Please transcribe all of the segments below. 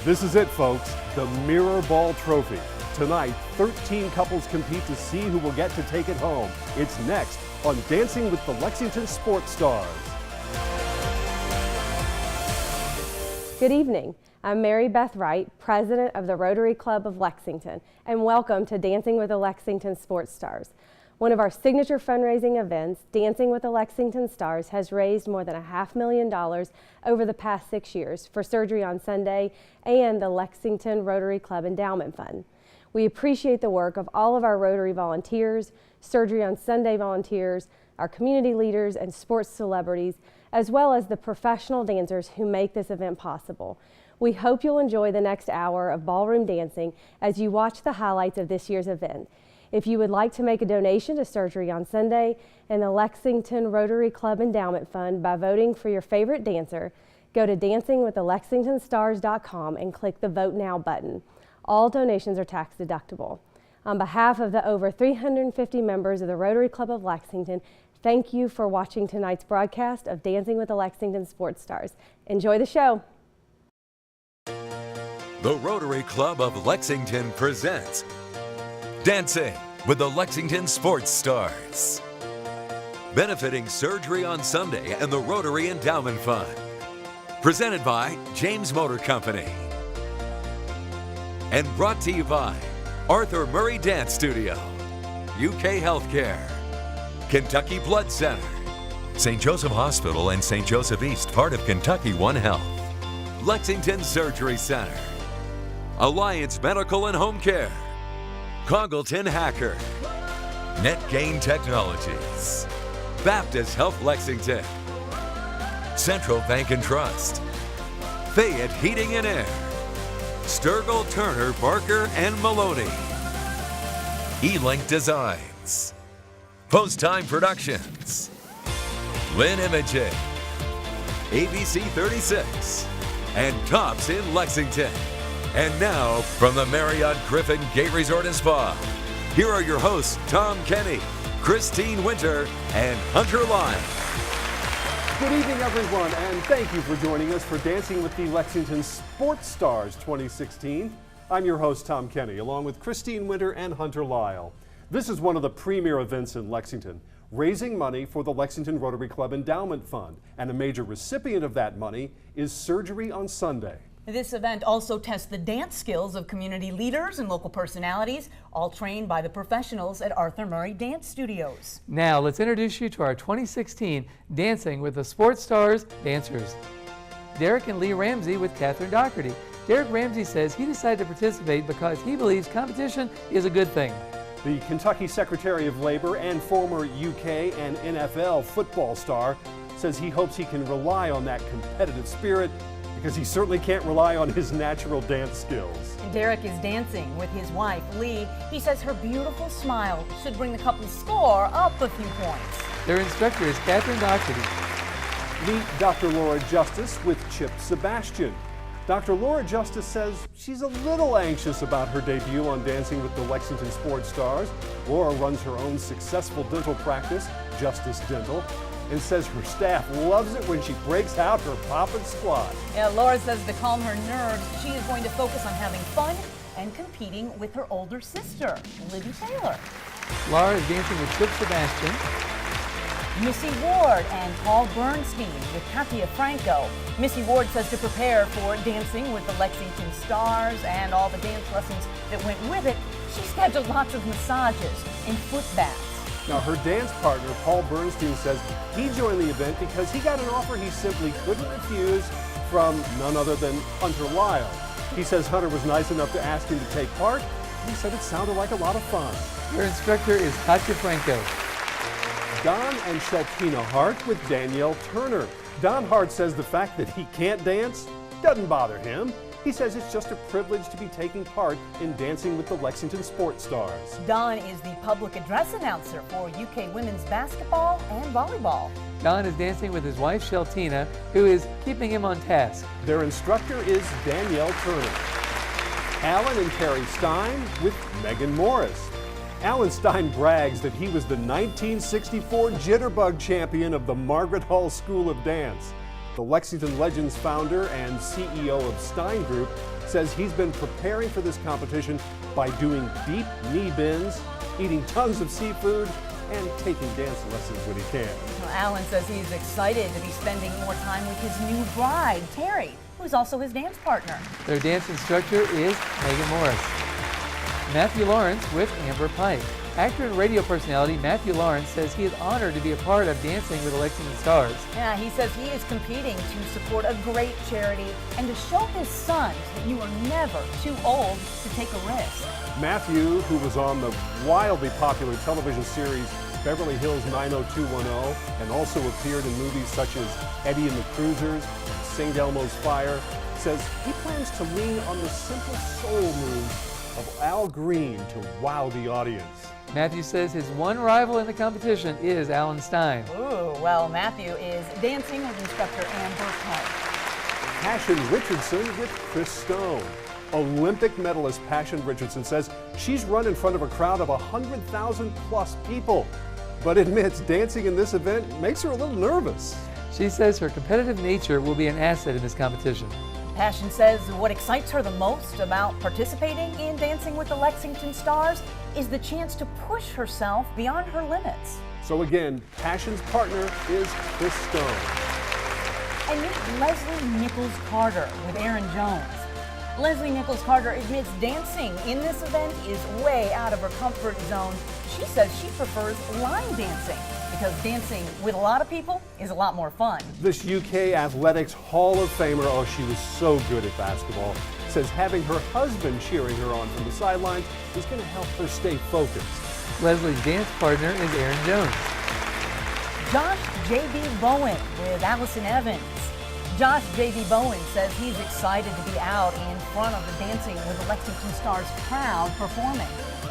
This is it, folks, the Mirror Ball Trophy. Tonight, 13 couples compete to see who will get to take it home. It's next on Dancing with the Lexington Sports Stars. Good evening. I'm Beth Wright, President of the Rotary Club of Lexington, and welcome to Dancing with the Lexington Sports Stars. One of our signature fundraising events, Dancing with the Lexington Stars, has raised more than $500,000 over the past 6 years for Surgery on Sunday and the Lexington Rotary Club Endowment Fund. We appreciate the work of all of our Rotary volunteers, Surgery on Sunday volunteers, our community leaders and sports celebrities, as well as the professional dancers who make this event possible. We hope you'll enjoy the next hour of ballroom dancing as you watch the highlights of this year's event. If you would like to make a donation to Surgery on Sunday and the Lexington Rotary Club Endowment Fund by voting for your favorite dancer, go to dancingwiththelexingtonstars.com and click the Vote Now button. All donations are tax deductible. On behalf of the over 350 members of the Rotary Club of Lexington, thank you for watching tonight's broadcast of Dancing with the Lexington Sports Stars. Enjoy the show. The Rotary Club of Lexington presents Dancing with the Lexington Sports Stars, benefiting Surgery on Sunday and the Rotary Endowment Fund. Presented by James Motor Company. And brought to you by Arthur Murray Dance Studio, UK Healthcare, Kentucky Blood Center, St. Joseph Hospital and St. Joseph East, part of Kentucky One Health, Lexington Surgery Center, Alliance Medical and Home Care, Congleton Hacker, NetGain Technologies, Baptist Health Lexington, Central Bank and Trust, Fayette Heating and Air, Sturgill, Turner, Barker and Maloney, eLINK Designs, Post Time Productions, Lynn Imaging, ABC 36, and Tops in Lexington. And now, from the Marriott Griffin Gay Resort and Spa, here are your hosts, Tom Kenny, Christine Winter, and Hunter Lisle. Good evening, everyone, and thank you for joining us for Dancing with the Lexington Sports Stars 2016. I'm your host, Tom Kenny, along with Christine Winter and Hunter Lisle. This is one of the premier events in Lexington, raising money for the Lexington Rotary Club Endowment Fund, and a major recipient of that money is Surgery on Sunday. This event also tests the dance skills of community leaders and local personalities, all trained by the professionals at Arthur Murray Dance Studios. Now let's introduce you to our 2016 Dancing with the Sports Stars dancers. Derrick and Lee Ramsey with Catherine Doherty. Derrick Ramsey says he decided to participate because he believes competition is a good thing. The Kentucky Secretary of Labor and former UK and NFL football star says he hopes he can rely on that competitive spirit because he certainly can't rely on his natural dance skills. And Derrick is dancing with his wife, Lee. He says her beautiful smile should bring the couple's score up a few points. Their instructor is Catherine Doherty. Meet Dr. Laura Justice with Chip Sebastian. Dr. Laura Justice says she's a little anxious about her debut on Dancing with the Lexington Sports Stars. Laura runs her own successful dental practice, Justice Dental, and says her staff loves it when she breaks out her pop and squat. Yeah, Laura says to calm her nerves, she is going to focus on having fun and competing with her older sister, Libbi Taylor. Laura is dancing with Chip Sebastian. Missy Ward and Paul Bernstein with Katia Franco. Missy Ward says to prepare for Dancing with the Lexington Stars and all the dance lessons that went with it, she scheduled lots of massages and foot baths. Now, her dance partner, Paul Bernstein, says he joined the event because he got an offer he simply couldn't refuse from none other than Hunter Lisle. He says Hunter was nice enough to ask him to take part. He said it sounded like a lot of fun. Their instructor is Katia Franco. Don and Sheltina Hart with Danielle Turner. Don Hart says the fact that he can't dance doesn't bother him. He says it's just a privilege to be taking part in Dancing with the Lexington Sports Stars. Don is the public address announcer for UK women's basketball and volleyball. Don is dancing with his wife Sheltina, who is keeping him on task. Their instructor is Danielle Turner. Alan and Terri Stein with Megan Morris. Alan Stein brags that he was the 1964 Jitterbug champion of the Margaret Hall School of Dance. The Lexington Legends founder and CEO of Stein Group says he's been preparing for this competition by doing deep knee bends, eating tons of seafood, and taking dance lessons when he can. Well, Alan says he's excited to be spending more time with his new bride, Terri, who's also his dance partner. Their dance instructor is Megan Morris. Matthew Laurance with Amber Pike. Actor and radio personality Matthew Laurance says he is honored to be a part of Dancing with the Lexington Stars. Yeah, he says he is competing to support a great charity and to show his sons that you are never too old to take a risk. Matthew, who was on the wildly popular television series Beverly Hills 90210 and also appeared in movies such as Eddie and the Cruisers and St. Elmo's Fire, says he plans to lean on the simple soul moves of Al Green to wow the audience. Matthew says his one rival in the competition is Alan Stein. Ooh, well, Matthew is dancing with instructor Amber Pike. Passion Richardson with Chris Stone. Olympic medalist Passion Richardson says she's run in front of a crowd of 100,000 plus people, but admits dancing in this event makes her a little nervous. She says her competitive nature will be an asset in this competition. Passion says what excites her the most about participating in Dancing with the Lexington Stars is the chance to push herself beyond her limits. So again, Passion's partner is Chris Stone. And meet Leslie Nichols-Carter with Aaron Jones. Leslie Nichols-Carter admits dancing in this event is way out of her comfort zone. She says she prefers line dancing because dancing with a lot of people is a lot more fun. This UK Athletics Hall of Famer, oh, she was so good at basketball, says having her husband cheering her on from the sidelines is going to help her stay focused. Leslie's dance partner is Aaron Jones. Josh J.B. Bowen with Allison Evans. Josh J.B. Bowen says he's excited to be out in front of the Dancing with the Lexington Stars crowd performing.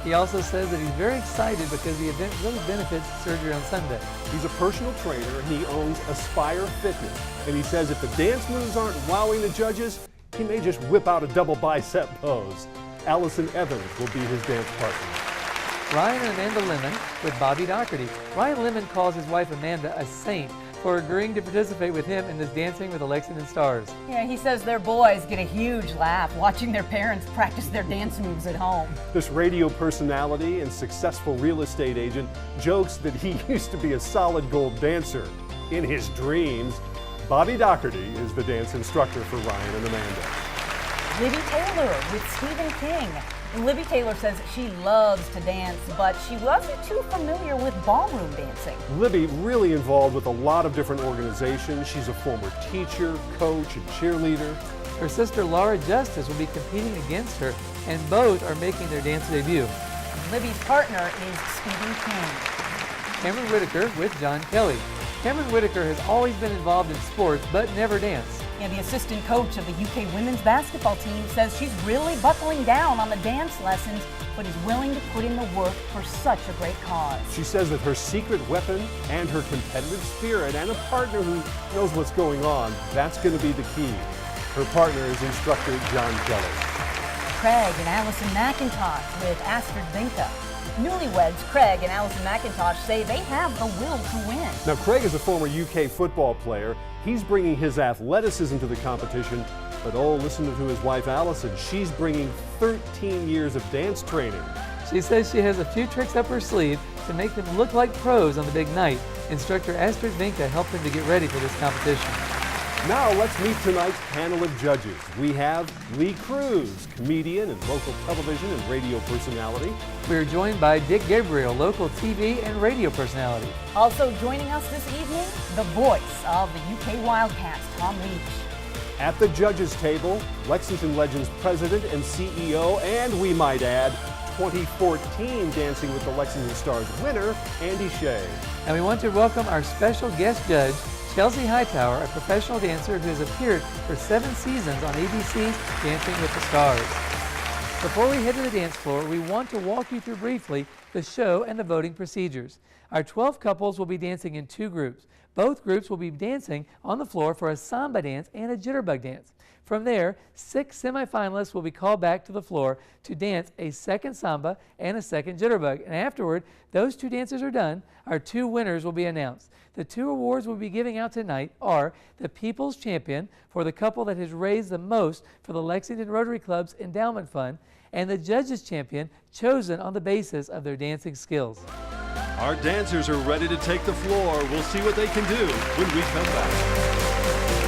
He also says that he's very excited because the event really benefits surgery on Sunday. He's a personal trainer and he owns Aspire Fitness. And he says if the dance moves aren't wowing the judges, he may just whip out a double bicep pose. Allison Evans will be his dance partner. Ryan and Amanda Lemon with Bobby Doherty. Ryan Lemon calls his wife Amanda a saint for agreeing to participate with him in this Dancing with the Lexington Stars. Yeah, he says their boys get a huge laugh watching their parents practice their dance moves at home. This radio personality and successful real estate agent jokes that he used to be a solid gold dancer. In his dreams, Bobby Doherty is the dance instructor for Ryan and Amanda. Libbi Taylor with Stephen King. And Libbi Taylor says she loves to dance, but she wasn't too familiar with ballroom dancing. Libbi really involved with a lot of different organizations. She's a former teacher, coach, and cheerleader. Her sister Laura Justice will be competing against her, and both are making their dance debut. Libby's partner is Stephen King. Camryn Whitaker with John Kelly. Camryn Whitaker has always been involved in sports, but never danced. And the assistant coach of the UK women's basketball team says she's really buckling down on the dance lessons, but is willing to put in the work for such a great cause. She says that her secret weapon and her competitive spirit and a partner who knows what's going on, that's going to be the key. Her partner is instructor John Kelly. Craig and Allison McIntosh with Astrid Vinka. Newlyweds Craig and Allison McIntosh say they have the will to win. Now, Craig is a former UK football player. He's bringing his athleticism to the competition, but oh, listen to his wife Allison. She's bringing 13 years of dance training. She says she has a few tricks up her sleeve to make them look like pros on the big night. Instructor Astrid Vinka helped them to get ready for this competition. Now let's meet tonight's panel of judges. We have Lee Cruse, comedian and local television and radio personality. We are joined by Dick Gabriel, local TV and radio personality. Also joining us this evening, the voice of the UK Wildcats, Tom Leach. At the judges table, Lexington Legends president and CEO, and we might add, 2014 Dancing with the Lexington Stars winner, Andy Shea. And we want to welcome our special guest judge, Chelsie Hightower, a professional dancer who has appeared for 7 seasons on ABC's Dancing with the Stars. Before we head to the dance floor, we want to walk you through briefly the show and the voting procedures. Our 12 couples will be dancing in 2 groups. Both groups will be dancing on the floor for a samba dance and a jitterbug dance. From there, 6 semifinalists will be called back to the floor to dance a second samba and a second jitterbug. And afterward, those 2 dances are done, our 2 winners will be announced. The 2 awards we'll be giving out tonight are the People's Champion for the couple that has raised the most for the Lexington Rotary Club's Endowment Fund, and the Judges Champion chosen on the basis of their dancing skills. Our dancers are ready to take the floor. We'll see what they can do when we come back.